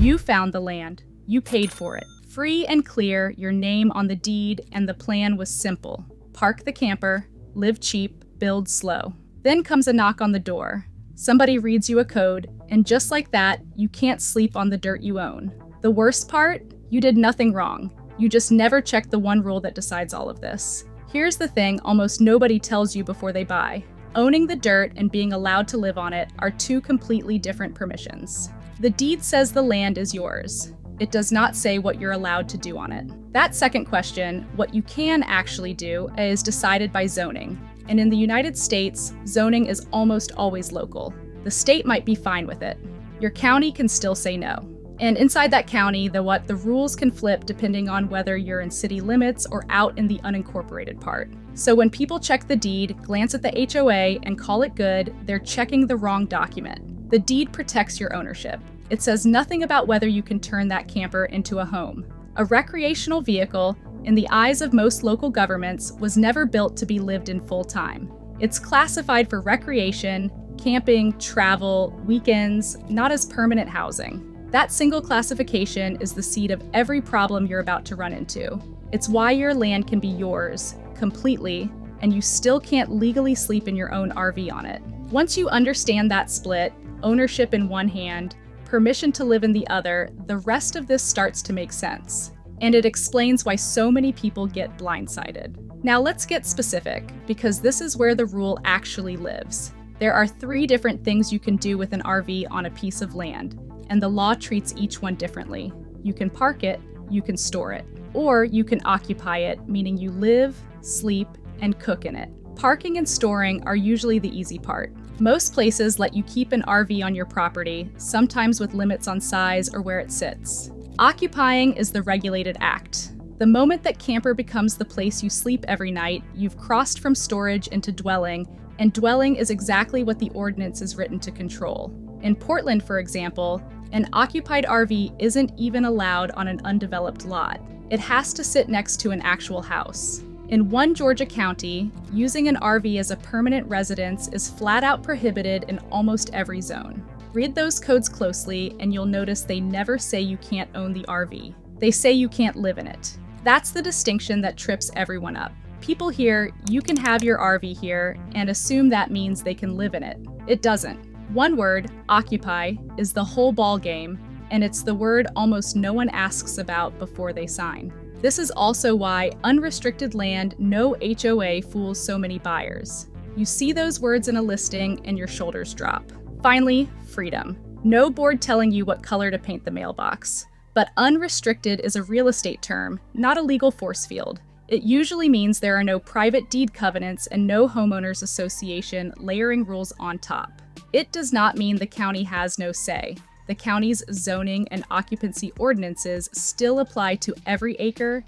You found the land. You paid for it. Free and clear, your name on the deed, and the plan was simple. Park the camper, live cheap, build slow. Then comes a knock on the door. Somebody reads you a code, and just like that, you can't sleep on the dirt you own. The worst part? You did nothing wrong. You just never checked the one rule that decides all of this. Here's the thing almost nobody tells you before they buy. Owning the dirt and being allowed to live on it are two completely different permissions. The deed says the land is yours. It does not say what you're allowed to do on it. That second question, what you can actually do, is decided by zoning. And in the United States, zoning is almost always local. The state might be fine with it. Your county can still say no. And inside that county, the rules can flip depending on whether you're in city limits or out in the unincorporated part. So when people check the deed, glance at the HOA, and call it good, they're checking the wrong document. The deed protects your ownership. It says nothing about whether you can turn that camper into a home. A recreational vehicle, in the eyes of most local governments, was never built to be lived in full-time. It's classified for recreation, camping, travel, weekends, not as permanent housing. That single classification is the seed of every problem you're about to run into. It's why your land can be yours, completely, and you still can't legally sleep in your own RV on it. Once you understand that split, ownership in one hand, permission to live in the other, the rest of this starts to make sense. And it explains why so many people get blindsided. Now let's get specific, because this is where the rule actually lives. There are 3 different things you can do with an RV on a piece of land, and the law treats each one differently. You can park it, you can store it, or you can occupy it, meaning you live, sleep, and cook in it. Parking and storing are usually the easy part. Most places let you keep an RV on your property, sometimes with limits on size or where it sits. Occupying is the regulated act. The moment that camper becomes the place you sleep every night, you've crossed from storage into dwelling, and dwelling is exactly what the ordinance is written to control. In Portland, for example, an occupied RV isn't even allowed on an undeveloped lot. It has to sit next to an actual house. In one Georgia county, using an RV as a permanent residence is flat out prohibited in almost every zone. Read those codes closely and you'll notice they never say you can't own the RV. They say you can't live in it. That's the distinction that trips everyone up. People hear, you can have your RV here, and assume that means they can live in it. It doesn't. One word, occupy, is the whole ball game, and it's the word almost no one asks about before they sign. This is also why unrestricted land, no HOA fools so many buyers. You see those words in a listing and your shoulders drop. Finally, freedom. No board telling you what color to paint the mailbox. But unrestricted is a real estate term, not a legal force field. It usually means there are no private deed covenants and no homeowners association layering rules on top. It does not mean the county has no say. The county's zoning and occupancy ordinances still apply to every acre,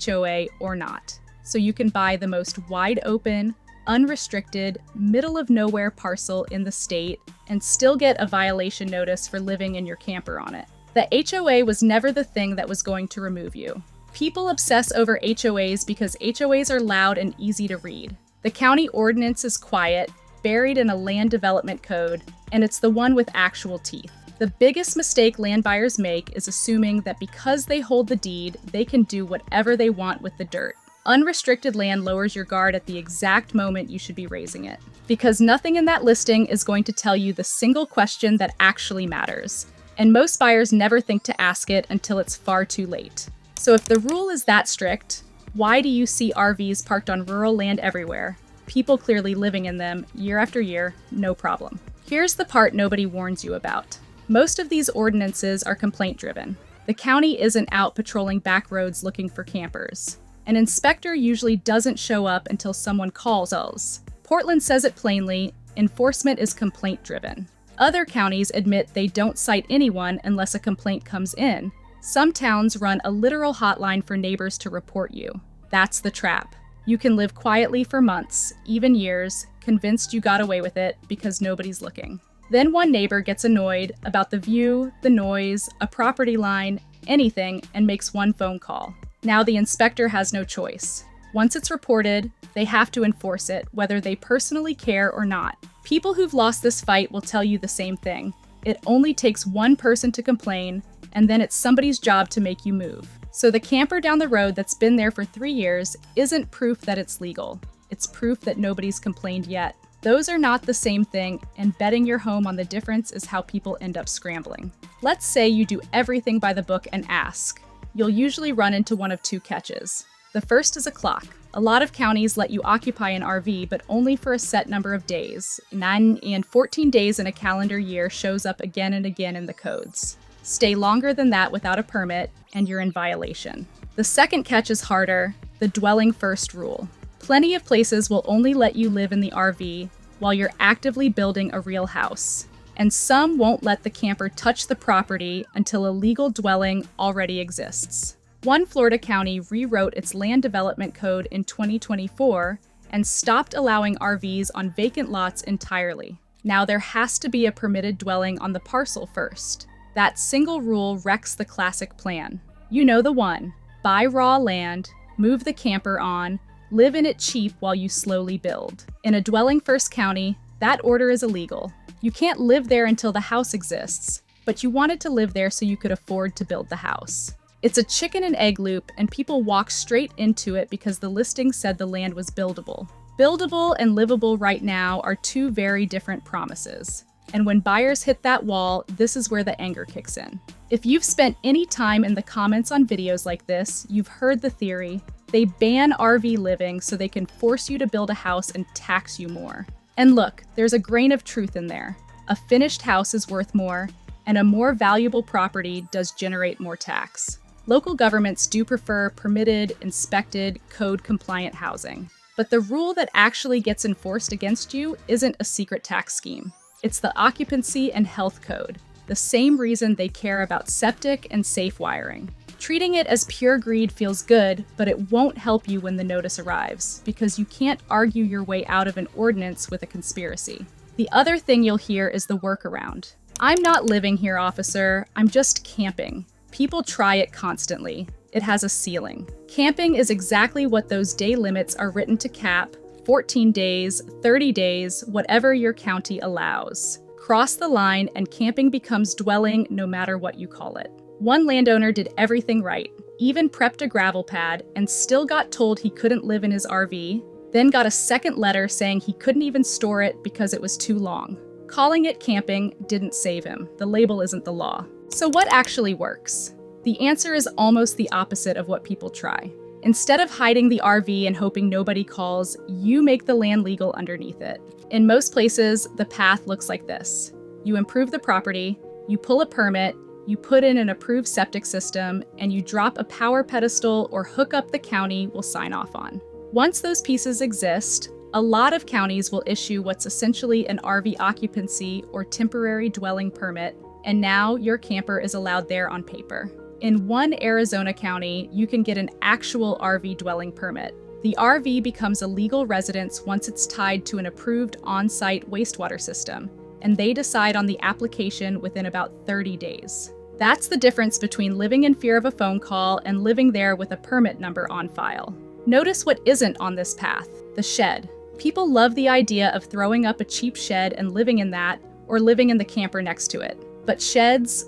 HOA, or not. So you can buy the most wide open, unrestricted, middle of nowhere parcel in the state and still get a violation notice for living in your camper on it. The HOA was never the thing that was going to remove you. People obsess over HOAs because HOAs are loud and easy to read. The county ordinance is quiet, buried in a land development code, and it's the one with actual teeth. The biggest mistake land buyers make is assuming that because they hold the deed, they can do whatever they want with the dirt. Unrestricted land lowers your guard at the exact moment you should be raising it. Because nothing in that listing is going to tell you the single question that actually matters. And most buyers never think to ask it until it's far too late. So if the rule is that strict, why do you see RVs parked on rural land everywhere? People clearly living in them year after year, no problem. Here's the part nobody warns you about. Most of these ordinances are complaint-driven. The county isn't out patrolling back roads looking for campers. An inspector usually doesn't show up until someone calls us. Portland says it plainly, enforcement is complaint-driven. Other counties admit they don't cite anyone unless a complaint comes in. Some towns run a literal hotline for neighbors to report you. That's the trap. You can live quietly for months, even years, convinced you got away with it because nobody's looking. Then one neighbor gets annoyed about the view, the noise, a property line, anything, and makes one phone call. Now the inspector has no choice. Once it's reported, they have to enforce it, whether they personally care or not. People who've lost this fight will tell you the same thing. It only takes one person to complain, and then it's somebody's job to make you move. So the camper down the road that's been there for 3 years isn't proof that it's legal. It's proof that nobody's complained yet. Those are not the same thing, and betting your home on the difference is how people end up scrambling. Let's say you do everything by the book and ask. You'll usually run into one of two catches. The first is a clock. A lot of counties let you occupy an RV, but only for a set number of days. 9 and 14 days in a calendar year shows up again and again in the codes. Stay longer than that without a permit, and you're in violation. The second catch is harder, the dwelling first rule. Plenty of places will only let you live in the RV while you're actively building a real house. And some won't let the camper touch the property until a legal dwelling already exists. One Florida county rewrote its land development code in 2024 and stopped allowing RVs on vacant lots entirely. Now there has to be a permitted dwelling on the parcel first. That single rule wrecks the classic plan. You know the one. Buy raw land, move the camper on, live in it cheap while you slowly build. In a dwelling first county, that order is illegal. You can't live there until the house exists, but you wanted to live there so you could afford to build the house. It's a chicken and egg loop, and people walk straight into it because the listing said the land was buildable. Buildable and livable right now are two very different promises. And when buyers hit that wall, this is where the anger kicks in. If you've spent any time in the comments on videos like this, you've heard the theory. They ban RV living so they can force you to build a house and tax you more. And look, there's a grain of truth in there. A finished house is worth more, and a more valuable property does generate more tax. Local governments do prefer permitted, inspected, code-compliant housing. But the rule that actually gets enforced against you isn't a secret tax scheme. It's the occupancy and health code, the same reason they care about septic and safe wiring. Treating it as pure greed feels good, but it won't help you when the notice arrives, because you can't argue your way out of an ordinance with a conspiracy. The other thing you'll hear is the workaround. I'm not living here, officer. I'm just camping. People try it constantly. It has a ceiling. Camping is exactly what those day limits are written to cap: 14 days, 30 days, whatever your county allows. Cross the line and camping becomes dwelling no matter what you call it. One landowner did everything right, even prepped a gravel pad, and still got told he couldn't live in his RV, then got a second letter saying he couldn't even store it because it was too long. Calling it camping didn't save him. The label isn't the law. So what actually works? The answer is almost the opposite of what people try. Instead of hiding the RV and hoping nobody calls, you make the land legal underneath it. In most places, the path looks like this. You improve the property, you pull a permit, you put in an approved septic system, and you drop a power pedestal or hook up the county will sign off on. Once those pieces exist, a lot of counties will issue what's essentially an RV occupancy or temporary dwelling permit, and now your camper is allowed there on paper. In one Arizona county, you can get an actual RV dwelling permit. The RV becomes a legal residence once it's tied to an approved on-site wastewater system, and they decide on the application within about 30 days. That's the difference between living in fear of a phone call and living there with a permit number on file. Notice what isn't on this path: the shed. People love the idea of throwing up a cheap shed and living in that, or living in the camper next to it. But sheds,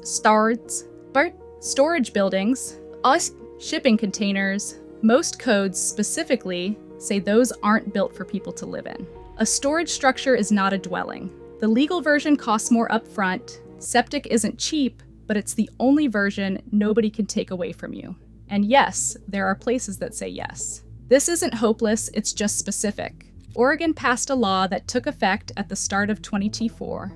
storage buildings, shipping containers, most codes specifically say those aren't built for people to live in. A storage structure is not a dwelling. The legal version costs more upfront. Septic isn't cheap, but it's the only version nobody can take away from you. And yes, there are places that say yes. This isn't hopeless, it's just specific. Oregon passed a law that took effect at the start of 2024,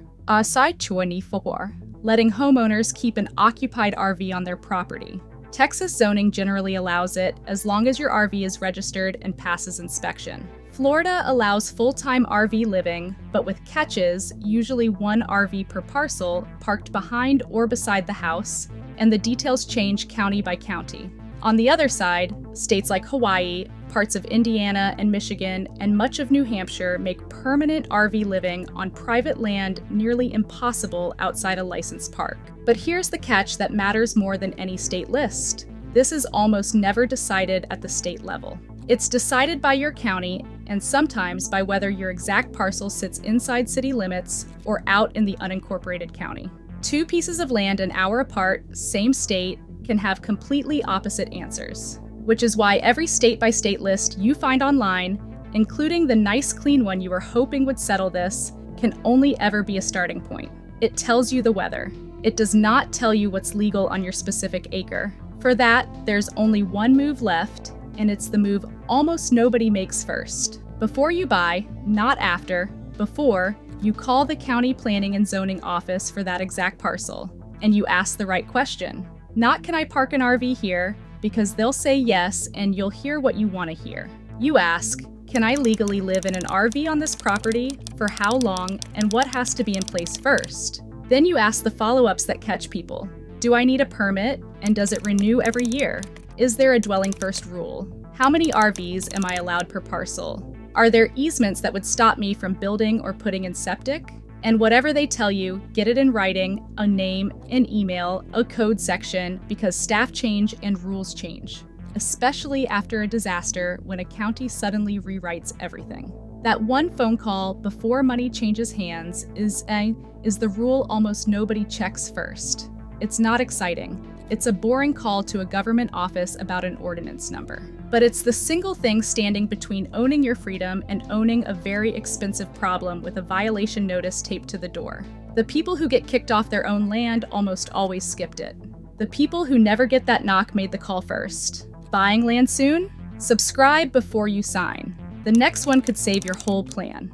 letting homeowners keep an occupied RV on their property. Texas zoning generally allows it, as long as your RV is registered and passes inspection. Florida allows full-time RV living, but with catches, usually one RV per parcel, parked behind or beside the house, and the details change county by county. On the other side, states like Hawaii, parts of Indiana and Michigan, and much of New Hampshire make permanent RV living on private land nearly impossible outside a licensed park. But here's the catch that matters more than any state list. This is almost never decided at the state level. It's decided by your county, and sometimes by whether your exact parcel sits inside city limits or out in the unincorporated county. Two pieces of land an hour apart, same state, can have completely opposite answers, which is why every state-by-state list you find online, including the nice clean one you were hoping would settle this, can only ever be a starting point. It tells you the weather. It does not tell you what's legal on your specific acre. For that, there's only one move left, and it's the move almost nobody makes first. Before you buy, not after, before, you call the county planning and zoning office for that exact parcel, and you ask the right question. Not can I park an RV here, because they'll say yes and you'll hear what you want to hear. You ask, can I legally live in an RV on this property, for how long, and what has to be in place first? Then you ask the follow-ups that catch people. Do I need a permit, and does it renew every year? Is there a dwelling first rule? How many RVs am I allowed per parcel? Are there easements that would stop me from building or putting in septic? And whatever they tell you, get it in writing, a name, an email, a code section, because staff change and rules change, especially after a disaster when a county suddenly rewrites everything. That one phone call before money changes hands is the rule almost nobody checks first. It's not exciting. It's a boring call to a government office about an ordinance number. But it's the single thing standing between owning your freedom and owning a very expensive problem with a violation notice taped to the door. The people who get kicked off their own land almost always skipped it. The people who never get that knock made the call first. Buying land soon? Subscribe before you sign. The next one could save your whole plan.